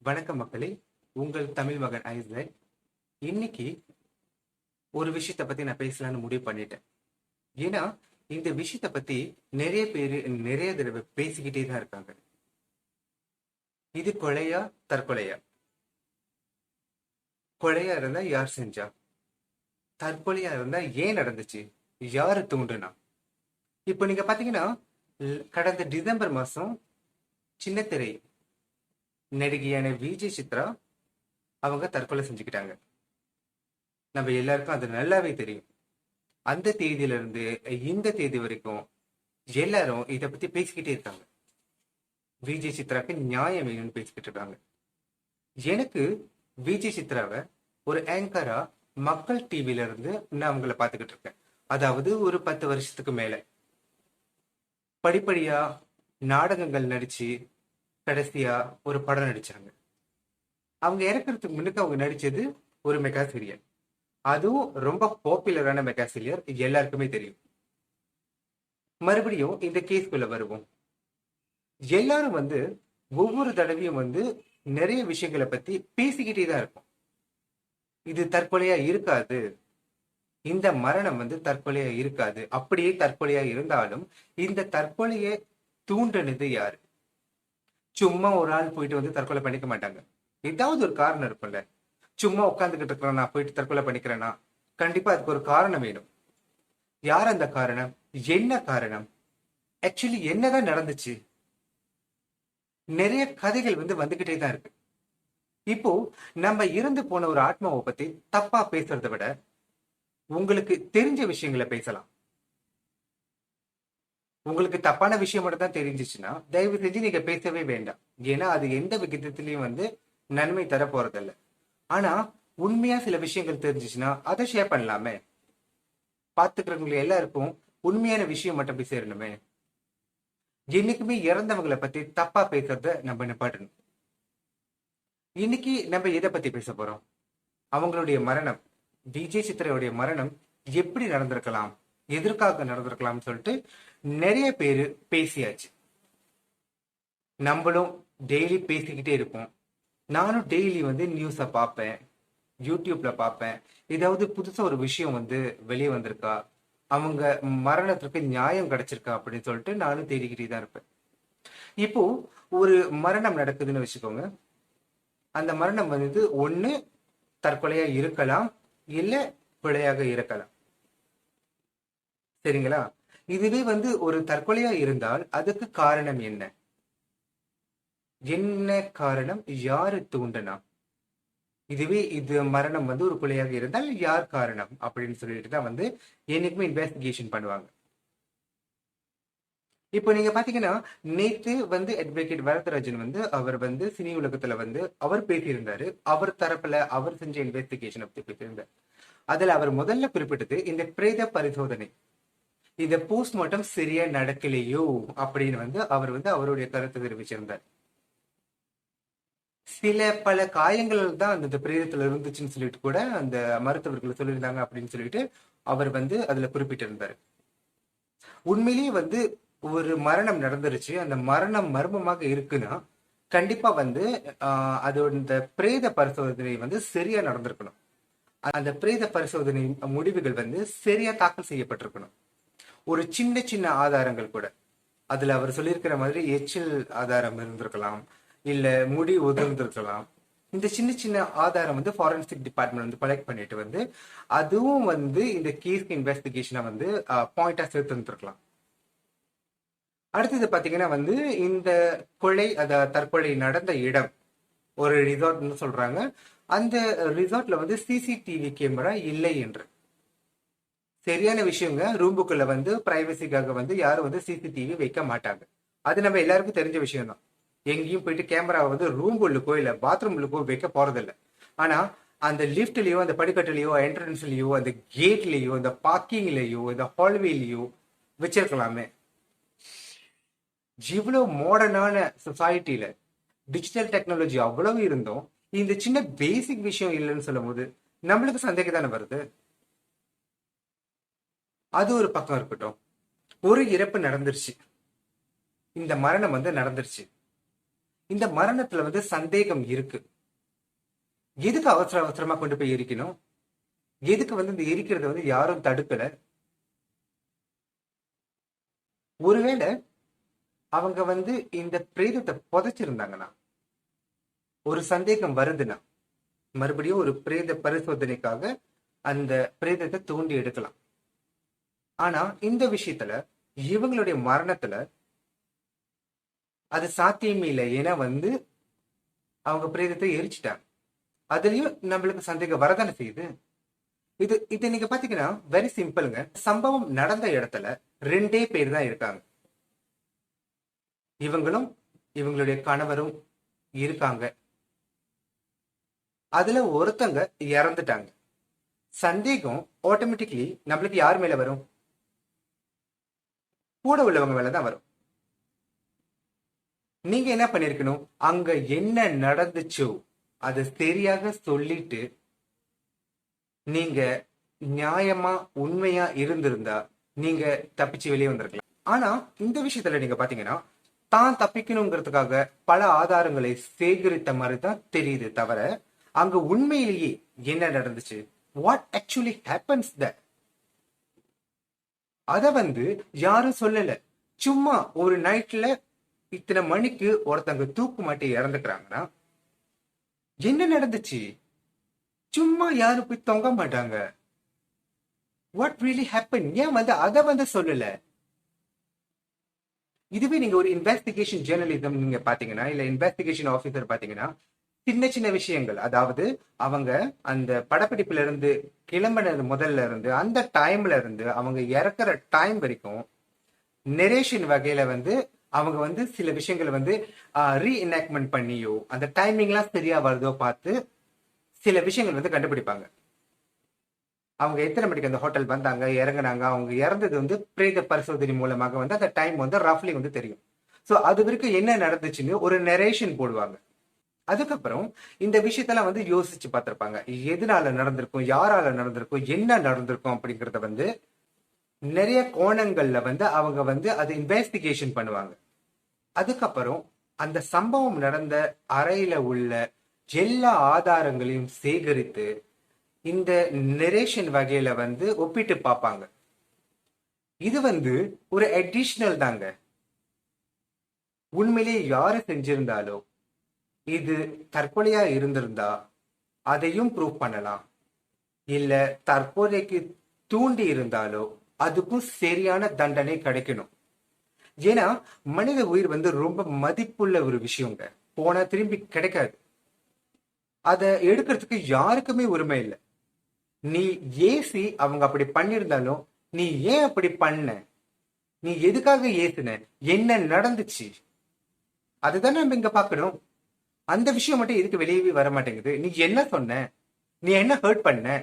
வணக்கம் மக்களே. உங்கள் தமிழ் மகன் ஐசக். இன்னைக்கு ஒரு விஷயத்த பத்தி நான் பேசலாம்னு முடிவு பண்ணிட்டேன். ஏன்னா இந்த விஷயத்த பத்தி நிறைய பேரு நிறைய தடவை பேசிக்கிட்டே தான் இருக்காங்க. இது கொலையா தற்கொலையா? கொலையா இருந்தா யார் செஞ்சா? தற்கொலையா இருந்தா ஏன் நடந்துச்சு? யாரு தூண்டுனா? இப்போ நீங்க பாத்தீங்கன்னா, கடந்த டிசம்பர் மாசம் சின்னத்திரை நடிகையான விஜய் சித்ரா அவங்க தற்கொலை செஞ்சுக்கிட்டாங்க. நம்ம எல்லாருக்கும் அது நல்லாவே தெரியும். அந்த தேதியில இருந்து இந்த தேதி வரைக்கும் எல்லாரும் இத பத்தி பேசிக்கிட்டே இருக்காங்க. விஜய் சித்ராக்கு நியாயம் வேணும்னு பேசிக்கிட்டு இருக்காங்க. எனக்கு விஜய் சித்ராவை ஒரு ஆங்கரா மக்கள் டிவில இருந்து நான் அவங்கள பாத்துக்கிட்டு இருக்கேன். அதாவது ஒரு 10 வருஷத்துக்கு மேல படிப்படியா நாடகங்கள் நடிச்சு கடைசியா ஒரு படம் நடிச்சாங்க. அவங்க இறக்குறதுக்கு முன்னுக்கு அவங்க நடிச்சது ஒரு மெகா சீரியல். அதுவும் ரொம்ப பாப்புலரான மெகா சீரியல், எல்லாருக்குமே தெரியும். மறுபடியும் இந்த கேஸ்குள்ள வருவோம். எல்லாரும் ஒவ்வொரு தடவையும் நிறைய விஷயங்களை பத்தி பேசிக்கிட்டே தான் இருக்கும். இது தற்கொலையா இருக்காது, இந்த மரணம் தற்கொலையா இருக்காது. அப்படியே தற்கொலையா இருந்தாலும் இந்த தற்கொலையை தூண்டினது யாரு? சும்மா ஒரு ஆள் போயிட்டு தற்கொலை பண்ணிக்க மாட்டாங்க. ஏதாவது ஒரு காரணம் இருக்கும்ல. சும்மா உட்காந்துக்கிட்டு இருக்கிறேன், நான் போயிட்டு தற்கொலை பண்ணிக்கிறேன்னா கண்டிப்பா அதுக்கு ஒரு காரணம் வேணும். யார் அந்த காரணம்? என்ன காரணம்? ஆக்சுவலி என்னதான் நடந்துச்சு? நிறைய கதைகள் வந்துகிட்டே தான் இருக்கு. இப்போ நம்ம இறந்து போன ஒரு ஆத்மாவை பத்தி தப்பா பேசுறதை விட உங்களுக்கு தெரிஞ்ச விஷயங்களை பேசலாம். உங்களுக்கு தப்பான விஷயம் மட்டும் தான் தெரிஞ்சிச்சுன்னா தயவு செஞ்சு நீங்க பேசவே வேண்டாம். ஏன்னா அது எந்த விகிதத்திலையும் நன்மை தர போறதில்ல. ஆனா உண்மையா சில விஷயங்கள் தெரிஞ்சிச்சுன்னா அதை ஷேர் பண்ணலாமே. பாத்துக்கிறவங்க எல்லாருக்கும் உண்மையான விஷயம் மட்டும் போய் சேரணுமே. என்னைக்குமே இறந்தவங்களை பத்தி தப்பா பேசுறத நம்ம நிப்பாட்டணும். இன்னைக்கு நம்ம எதை பத்தி பேச போறோம்? அவங்களுடைய மரணம், விஜய் சித்ராவுடைய மரணம் எப்படி நடந்திருக்கலாம், எதற்காக நடந்திருக்கலாம் சொல்லிட்டு நிறைய பேரு பேசியாச்சு. நம்மளும் டெய்லி பேசிக்கிட்டே இருப்போம். நானும் டெய்லி நியூஸை பார்ப்பேன், யூடியூப்ல பார்ப்பேன். ஏதாவது புதுசா ஒரு விஷயம் வெளியே வந்திருக்கா, அவங்க மரணத்திற்கு நியாயம் கிடைச்சிருக்கா அப்படின்னு சொல்லிட்டு நானும் தேடிக்கிட்டே தான் இருப்பேன். இப்போ ஒரு மரணம் நடக்குதுன்னு வச்சுக்கோங்க. அந்த மரணம் ஒண்ணு தற்கொலையா இருக்கலாம், இல்ல கொலையாக இருக்கலாம். சரிங்களா? இதுவே ஒரு தற்கொலையா இருந்தால் அதுக்கு காரணம் என்ன? என்ன காரணம்? யாரு தூண்டனா? இதுவே இது மரணம் ஒரு கொலையாக இருந்தால் யார் காரணம் அப்படின்னு சொல்லிட்டு தான் என்னைக்குமே இன்வெஸ்டிகேஷன் பண்ணுவாங்க. இப்போ நீங்க பாத்தீங்கன்னா, நேத்து அட்வொகேட் வரதராஜன் அவர் சினி உலகத்துல அவர் பேசியிருந்தாரு. அவர் தரப்புல அவர் செஞ்ச இன்வெஸ்டிகேஷன் பத்தி பேசியிருந்தார். அதுல அவர் முதல்ல குறிப்பிட்டது இந்த பிரேத பரிசோதனை, இந்த போஸ்ட்மார்ட்டம் சரியா நடக்கலையோ அப்படின்னு அவர் அவருடைய கருத்தை தெரிவிச்சிருந்தார். சில பல காயங்கள் தான் அந்த பிரேதத்துல இருந்துச்சுன்னு சொல்லிட்டு கூட அந்த மருத்துவர்கள் சொல்லியிருந்தாங்க அப்படின்னு சொல்லிட்டு அவர் அதுல குறிப்பிட்டிருந்தாரு. உண்மையிலேயே ஒரு மரணம் நடந்துருச்சு, அந்த மரணம் மர்மமாக இருக்குன்னா கண்டிப்பா அதோட இந்த பிரேத பரிசோதனை சரியா நடந்திருக்கணும். அந்த பிரேத பரிசோதனை முடிவுகள் சரியா தாக்கல் செய்யப்பட்டிருக்கணும். ஒரு சின்ன சின்ன ஆதாரங்கள் கூட, அதுல அவர் சொல்லியிருக்கிற மாதிரி எச்சில் ஆதாரம் இருந்திருக்கலாம், இல்ல முடி உதிர்ந்திருக்கலாம். இந்த சின்ன சின்ன ஆதாரம் ஃபாரன்சிக் டிபார்ட்மெண்ட் கலெக்ட் பண்ணிட்டு அதுவும் இந்த கேஸ் இன்வெஸ்டிகேஷனை பாயிண்டா சேர்த்து இருந்திருக்கலாம். அடுத்தது பாத்தீங்கன்னா இந்த கொலை தற்கொலை நடந்த இடம் ஒரு ரிசார்ட்னு சொல்றாங்க. அந்த ரிசார்ட்ல சிசிடிவி கேமரா இல்லை என்று. சரியான விஷயங்க. ரூமுக்குள்ள பிரைவசிக்காக யாரும் சிசிடிவி வைக்க மாட்டாங்க. அது நம்ம எல்லாருக்கும் தெரிஞ்ச விஷயம் தான். எங்கேயும் போயிட்டு கேமராவை ரூம் உள்ளுக்கோ இல்ல பாத்ரூம் உள்ளுக்கோ வைக்க போறதில்ல. ஆனா அந்த லிப்ட்லயோ, அந்த படிக்கட்டுலயோ, என்ட்ரன்ஸ்லயோ, அந்த கேட்லயோ, இந்த பார்க்கிங்லயோ, இந்த ஹால்வேலயோ வச்சிருக்கலாமே. இவ்வளவு மாடர்னான சொசைட்டில டிஜிட்டல் டெக்னாலஜி அவ்வளவு இருந்தும் இந்த சின்ன பேசிக் விஷயம் இல்லைன்னு சொல்லும் போது நம்மளுக்கு சந்தேகம் தானே வருது. அது ஒரு பக்கம் இருக்கட்டும். ஒரு இறப்பு நடந்துருச்சு, இந்த மரணம் நடந்துருச்சு. இந்த மரணத்துல வந்து சந்தேகம் இருக்கு. எதுக்கு அவசர அவசரமா கொண்டு போய் எரிக்கணும்? எதுக்கு வந்து இந்த எரிக்கிறத வந்து யாரும் தடுக்கல? ஒருவேளை அவங்க வந்து இந்த பிரேதத்தை புதைச்சிருந்தாங்கன்னா, ஒரு சந்தேகம் வருதுன்னா மறுபடியும் ஒரு பிரேத பரிசோதனைக்காக அந்த பிரேதத்தை தோண்டி எடுக்கலாம். ஆனா இந்த விஷயத்துல இவங்களுடைய மரணத்துல அது சாத்தியமே இல்லை. ஏன்னா வந்து அவங்க பிரேதத்தை எரிச்சிட்டாங்க. அதுலயும் நம்மளுக்கு சந்தேகம் வரதானே செய்யுது. இது நீங்க பாத்தீங்கன்னா வெரி சிம்பிள்ங்க. சம்பவம் நடந்த இடத்துல 2 பேர் தான் இருக்காங்க. இவங்களும் இவங்களுடைய கணவரும் இருக்காங்க. அதுல ஒருத்தங்க இறந்துட்டாங்க. சந்தேகம் ஆட்டோமேட்டிக்லி நம்மளுக்கு யார் மேல வரும்? கூட உள்ளவங்க மேலதான் வரும். நீங்க என்ன பண்ணிருக்கணும்? அங்க என்ன நடந்துச்சோ அதை சரியாக சொல்லிட்டு நீங்க நியாயமா உண்மையா இருந்திருந்தா நீங்க தப்பிச்சு வெளியே வந்திருக்கலாம். ஆனா இந்த விஷயத்துல நீங்க பாத்தீங்கன்னா தான் தப்பிக்கணுங்கிறதுக்காக பல ஆதாரங்களை சேகரித்த மாதிரி தான் தெரியுது தவிர அங்க உண்மையிலேயே என்ன நடந்துச்சு, வாட் ஆக்சுவலி ஹேப்பன்ஸ் தட், அத வந்து யாரும் சொல்லல. சும்மா ஒரு நைட்ல இத்தனை மணிக்கு ஒருத்தங்க தூக்கு மாட்டி இறந்துக்கிறாங்கன்னா என்ன நடந்துச்சு சும்மா யாரும் போய் தொங்க மாட்டாங்க. வாட் ரியலி ஹேப்பன், ஏன் வந்து அத வந்து சொல்லல? இதுவே நீங்க ஒரு இன்வெஸ்டிகேஷன் ஜேர்னலிசம் நீங்க பாத்தீங்கன்னா, இல்ல இன்வெஸ்டிகேஷன் ஆபீசர் பாத்தீங்கன்னா, சின்ன சின்ன விஷயங்கள், அதாவது அவங்க அந்த படப்பிடிப்புல இருந்து கிளம்பினது முதல்ல இருந்து அந்த டைம்ல இருந்து அவங்க இறக்குற டைம் வரைக்கும் நெரேஷன் வகையில வந்து அவங்க வந்து சில விஷயங்களை வந்து ரீஇனாக்ட்மெண்ட் பண்ணியோ அந்த டைமிங்லாம் சரியா வருதோ பார்த்து சில விஷயங்கள் வந்து கண்டுபிடிப்பாங்க. அவங்க எத்தனை மணிக்கு அந்த ஹோட்டல் வந்தாங்க, இறங்குனாங்க, அவங்க இறந்தது வந்து பிரேத பரிசோதனை மூலமாக வந்து அந்த டைம் வந்து ரஃப்லி வந்து தெரியும். ஸோ அது வரைக்கும் என்ன நடந்துச்சுன்னு ஒரு நெரேஷன் போடுவாங்க. அதுக்கப்புறம் இந்த விஷயத்தெல்லாம் வந்து யோசிச்சு பார்த்திருப்பாங்க. எதனால நடந்திருக்கும், யாரால நடந்திருக்கும், என்ன நடந்திருக்கும் அப்படிங்கறத வந்து நிறைய கோணங்கள்ல வந்து அவங்க வந்து அது இன்வெஸ்டிகேஷன் பண்ணுவாங்க. அதுக்கப்புறம் அந்த சம்பவம் நடந்த அறையில உள்ள எல்லா ஆதாரங்களையும் சேகரித்து இந்த நெரேஷன் வகையில வந்து ஒப்பிட்டு பார்ப்பாங்க. இது வந்து ஒரு அடிஷனல் தாங்க. உண்மையிலேயே யாரு செஞ்சிருந்தாலோ இது தற்கொலையா இருந்திருந்தா அதையும் ப்ரூவ் பண்ணலாம். இல்ல தற்கொலைக்கு தூண்டி இருந்தாலோ அதுக்கும் சரியான தண்டனை கிடைக்கணும். ஏன்னா மனித உயிர் வந்து ரொம்ப மதிப்புள்ள ஒரு விஷயங்க. போனா திரும்பி கிடைக்காது. அதை எடுக்கிறதுக்கு யாருக்குமே உரிமை இல்லை. நீ ஏசி அவங்க அப்படி பண்ணிருந்தாலும் நீ ஏன் அப்படி பண்ண, நீ எதுக்காக ஏசுன, என்ன நடந்துச்சு, அதுதான் நம்ம இங்க பாக்கணும். அந்த விஷயம் மட்டும் எதுக்கு வெளியே வர மாட்டேங்குது? நீ என்ன சொன்ன, நீ என்ன ஹர்ட் பண்ண,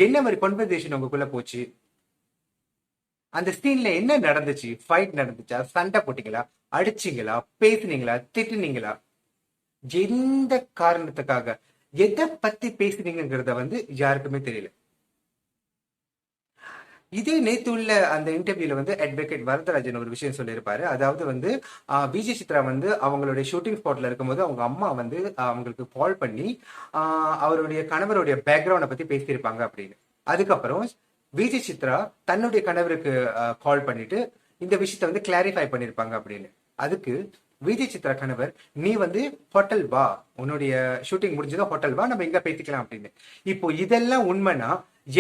என்ன மாதிரி கான்வர்சேஷன் உங்களுக்குள்ள போச்சு, அந்த சீன்ல என்ன நடந்துச்சு, ஃபைட் நடந்துச்சா, சண்டை போட்டீங்களா, அடிச்சீங்களா, பேசுனீங்களா, திட்டுனீங்களா, எந்த காரணத்துக்காக எதை பத்தி பேசுனீங்கிறத வந்து யாருக்குமே தெரியல. இதே நேத்து உள்ள அந்த இன்டர்வியூல வந்து அட்வொகேட் வரதராஜன் ஒரு விஷயம் சொல்லியிருப்பாரு. அதாவது வந்து விஜய் சித்ரா வந்து அவங்களுடைய ஷூட்டிங் ஸ்பாட்ல இருக்கும்போது அவங்க அம்மா வந்து அவங்களுக்கு கால் பண்ணி அவருடைய கணவருடைய பேக்ரவுண்டை பத்தி பேசியிருப்பாங்க அப்படின்னு. அதுக்கப்புறம் விஜய் சித்ரா தன்னுடைய கணவருக்கு கால் பண்ணிட்டு இந்த விஷயத்த வந்து கிளாரிஃபை பண்ணிருப்பாங்க அப்படின்னு. அதுக்கு விஜய் சித்ரா கணவர், நீ வந்து ஹோட்டல் வா, உன்னுடைய ஷூட்டிங் முடிஞ்சதோ ஹோட்டல் வா, நம்ம இங்க பேசிக்கலாம் அப்படின்னு. இப்போ இதெல்லாம் உண்மைனா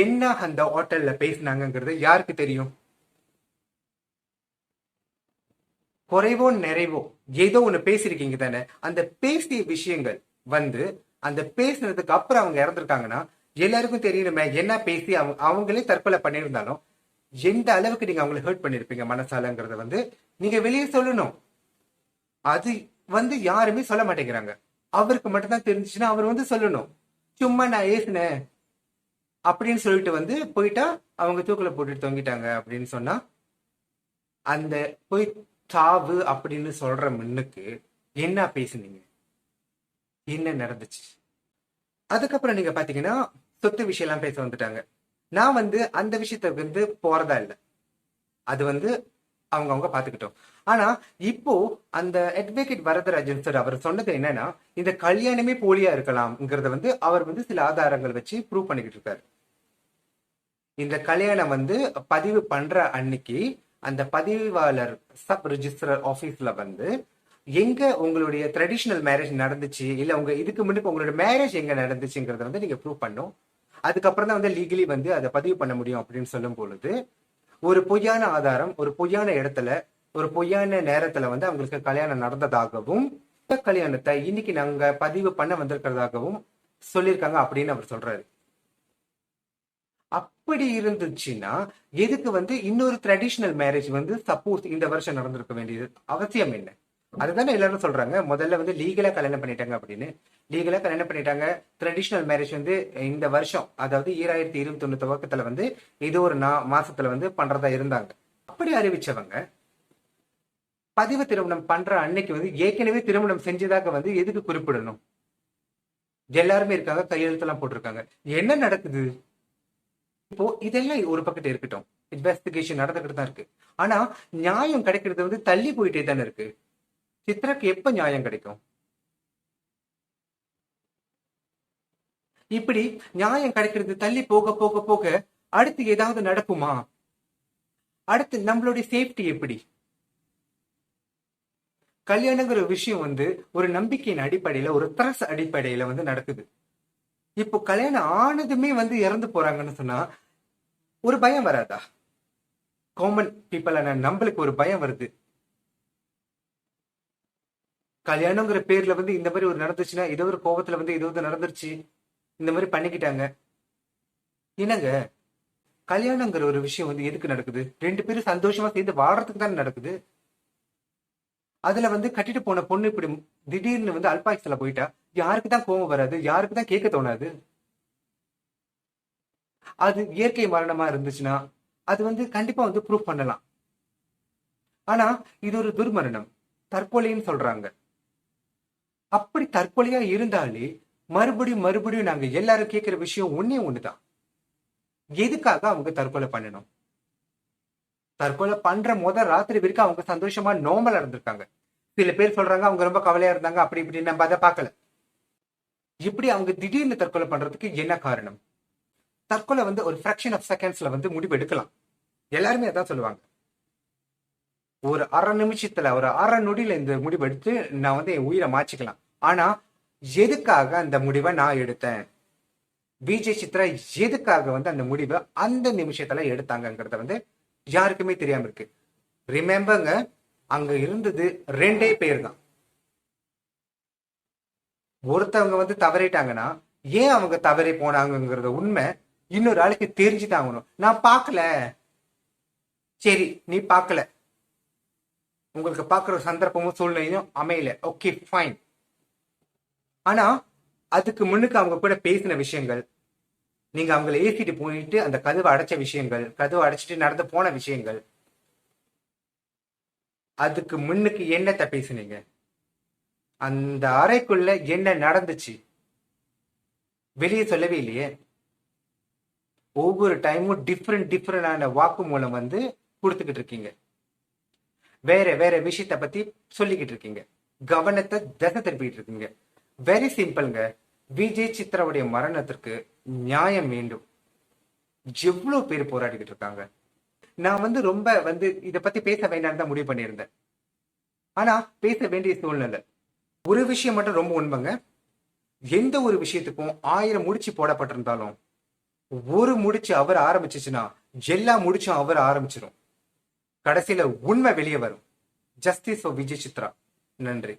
என்ன அந்த ஹோட்டல்ல பேசினாங்கிறது யாருக்கு தெரியும்? குறைவோ நிறைவோ ஏதோ ஒண்ணு பேசிருக்கீங்க தானே. அந்த பேசிய விஷயங்கள் வந்து அந்த பேசினதுக்கு அப்புறம் அவங்க இறந்துருக்காங்கன்னா எல்லாருக்கும் தெரியணுமே என்ன பேசி அவங்களே தற்கொலை பண்ணியிருந்தாலும் எந்த அளவுக்கு நீங்க அவங்களை ஹர்ட் பண்ணிருப்பீங்க மனசாலங்கிறத வந்து நீங்க வெளியே சொல்லணும். அது வந்து யாருமே சொல்ல மாட்டேங்கிறாங்க. அவருக்கு மட்டும்தான் தெரிஞ்சுச்சுன்னா அவர் வந்து சொல்லணும். சும்மா நான் ஏசுனேன் அப்படின்னு சொல்லிட்டு வந்து போயிட்டா அவங்க தூக்குல போட்டுட்டு தொங்கிட்டாங்க அப்படின்னு சொன்னா அந்த போய் சாவு அப்படின்னு சொல்ற முன்னுக்கு என்ன பேசுனீங்க, என்ன நடந்துச்சு? அதுக்கப்புறம் நீங்க பாத்தீங்கன்னா சொத்து விஷயம் எல்லாம் பேச வந்துட்டாங்க. நான் வந்து அந்த விஷயத்த வந்து போறதா இல்லை, அது வந்து அவங்க பாத்துக்கிட்டோம். ஆனா இப்போ அந்த அட்வொகேட் வரதராஜன் சார் அவர் சொன்னது என்னன்னா, இந்த கல்யாணமே போலியா இருக்கலாம்ங்கிறத வந்து அவர் வந்து சில ஆதாரங்கள் வச்சு ப்ரூவ் பண்ணிக்கிட்டு இருக்காரு. இந்த கல்யாணம் வந்து பதிவு பண்ற அன்னைக்கு அந்த பதிவாளர் சப் ரிஜிஸ்டர் ஆபீஸ்ல வந்து எங்க உங்களுடைய ட்ரெடிஷனல் மேரேஜ் நடந்துச்சு, இல்ல உங்க இதுக்கு முன்னுக்கு உங்களோட மேரேஜ் எங்க நடந்துச்சுங்கிறத வந்து நீங்க ப்ரூவ் பண்ணும். அதுக்கப்புறம் தான் வந்து லீகலி வந்து அதை பதிவு பண்ண முடியும் அப்படின்னு சொல்லும் பொழுது, ஒரு பொய்யான ஆதாரம், ஒரு பொய்யான இடத்துல, ஒரு பொய்யான நேரத்துல வந்து அவங்களுக்கு கல்யாணம் நடந்ததாகவும், இந்த கல்யாணத்தை இன்னைக்கு நாங்க பதிவு பண்ண வந்திருக்கிறதாகவும் சொல்லியிருக்காங்க அப்படின்னு அவர் சொல்றாரு. அப்படி இருந்துச்சுன்னா எதுக்கு வந்து இன்னொரு ட்ரெடிஷனல் மேரேஜ் வந்து சப்போஸ் இந்த வருஷம் நடந்திருக்க வேண்டியது அவசியம் என்ன? அதுதானே எல்லாரும் சொல்றாங்க. முதல்ல வந்து லீகலா கல்யாணம் பண்ணிட்டாங்க அப்படின்னு. லீகலா கல்யாணம் பண்ணிட்டாங்க. ட்ரெடிஷனல் மேரேஜ் வந்து இந்த வருஷம், அதாவது 2021 துவக்கத்துல வந்து இது ஒரு மாசத்துல வந்து பண்றதா இருந்தாங்க. அப்படி அறிவிச்சவங்க பதிவு திருமணம் பண்ற அன்னைக்கு வந்து ஏற்கனவே திருமணம் செஞ்சதாக வந்து எதுக்கு குறிப்பிடணும்? எல்லாருமே இருக்காங்க, கையெழுத்தெல்லாம் போட்டிருக்காங்க. என்ன நடக்குது இப்போ? இதெல்லாம் ஒரு பக்கத்து இருக்கட்டும், இன்வெஸ்டிகேஷன் நடந்துகிட்டு தான் இருக்கு. ஆனா நியாயம் கிடைக்கிறது வந்து தள்ளி போயிட்டே தானே இருக்கு. சித்ராக்கு எப்ப நியாயம் கிடைக்கும்? இப்படி நியாயம் கிடைக்கிறது தள்ளி போக போக போக அடுத்து ஏதாவது நடக்குமா? அடுத்து நம்மளுடைய சேஃப்டி எப்படி? கல்யாணங்கிற விஷயம் வந்து ஒரு நம்பிக்கையின் அடிப்படையில, ஒரு த்ரஸ் அடிப்படையில வந்து நடக்குது. இப்போ கல்யாணம் ஆனதுமே வந்து இறந்து போறாங்கன்னு சொன்னா ஒரு பயம் வராதா? காமன் பீப்புள் நம்மளுக்கு ஒரு பயம் வருது. கல்யாணங்கிற பேர்ல வந்து இந்த மாதிரி ஒரு நடந்துச்சுன்னா, ஏதோ ஒரு கோபத்துல வந்து ஏதோ நடந்துருச்சு, இந்த மாதிரி பண்ணிக்கிட்டாங்க. என்னங்க, கல்யாணங்கிற ஒரு விஷயம் வந்து எதுக்கு நடக்குது? ரெண்டு பேரும் சந்தோஷமா சேர்ந்து வாழறதுக்கு தானே நடக்குது. அதுல வந்து கட்டிட்டு போன பொண்ணு இப்படி திடீர்னு வந்து அல்பாயுஸ்ல போயிட்டா யாருக்கு தான் கோபம் வராது? யாருக்கு தான் கேட்க தோணாது? அது இயற்கை மரணமா இருந்துச்சுன்னா அது வந்து கண்டிப்பா வந்து ப்ரூவ் பண்ணலாம். ஆனா இது ஒரு துர்மரணம், தற்கொலைன்னு சொல்றாங்க. அப்படி தற்கொலையா இருந்தாலே மறுபடியும் மறுபடியும் நாங்க எல்லாரும் கேட்கிற விஷயம் ஒன்னே ஒண்ணுதான், எதுக்காக அவங்க தற்கொலை பண்ணணும்? தற்கொலை பண்ற ராத்திரி வரைக்கும் அவங்க சந்தோஷமா நார்மலா இருந்திருக்காங்க. சில பேர் சொல்றாங்க அவங்க ரொம்ப கவலையா இருந்தாங்க, அப்படி இப்படி நம்ம அதை பார்க்கல. இப்படி அவங்க திடீர்னு தற்கொலை பண்றதுக்கு என்ன காரணம்? தற்கொலை வந்து ஒரு ஃபிராக்ஷன் ஆஃப் செகண்ட்ஸ்ல வந்து முடிவு எடுக்கலாம். எல்லாருமே அதான் சொல்லுவாங்க. ஒரு அரை நிமிஷத்துல, ஒரு அரை நொடியில இந்த முடிவு எடுத்து நான் வந்து என் உயிரை மாற்றிக்கலாம். ஆனா எதுக்காக அந்த முடிவை நான் எடுத்தேன்? விஜய் சித்ரா எதுக்காக வந்து அந்த முடிவை அந்த நிமிஷத்துல எடுத்தாங்கிறத வந்து யாருக்குமே தெரியாம இருக்கு. ரிமெம்பர்ங்க, அங்க இருந்தது ரெண்டே பேர் தான். ஒருத்தவங்க வந்து தவறிட்டாங்கன்னா ஏன் அவங்க தவறி போனாங்கிறத உண்மை இன்னொரு ஆளுக்கு தெரிஞ்சுதான் ஆகணும். நான் பார்க்கல, சரி நீ பார்க்கல, உங்களுக்கு பார்க்குற சந்தர்ப்பமும் சூழ்நிலையும் அமையல, ஓகே ஃபைன். ஆனா அதுக்கு முன்னுக்கு அவங்க கூட பேசின விஷயங்கள், நீங்க அவங்களை ஏசிட்டு போயிட்டு அந்த கதவை அடைச்ச விஷயங்கள், கதவை அடைச்சிட்டு நடந்து போன விஷயங்கள், அதுக்கு முன்னுக்கு என்னத்த பேசுனீங்க? அந்த அறைக்குள்ள என்ன நடந்துச்சு வெளியே சொல்லவே இல்லையே. ஒவ்வொரு டைமும் டிஃப்ரெண்டான வாக்கு மூலம் வந்து கொடுத்துக்கிட்டு இருக்கீங்க. வேற வேற விஷயத்த பத்தி சொல்லிக்கிட்டு இருக்கீங்க. கவனத்தை திசை திருப்பிட்டு இருக்கீங்க. வெரி சிம்பிள்ங்க. விஜய் சித்ராவுடைய மரணத்திற்கு நியாயம் வேண்டும். எவ்வளவு பேர் போராடிக்கிட்டு இருக்காங்க. நான் வந்து ரொம்ப வந்து இதை பத்தி பேச வேண்டாம் தான் முடிவு பண்ணியிருந்தேன். ஆனா பேச வேண்டிய சூழ்நிலை. ஒரு விஷயம் மட்டும் ரொம்ப உண்மைங்க, எந்த ஒரு விஷயத்துக்கும் 1000 முடிச்சு போடப்பட்டிருந்தாலும் ஒரு முடிச்சு அவர் ஆரம்பிச்சுச்சுன்னா எல்லா முடிச்சும் அவர் ஆரம்பிச்சிடும். கடைசியில உண்மை வெளியே வரும். Justice for Vijay Chitra. நன்றி.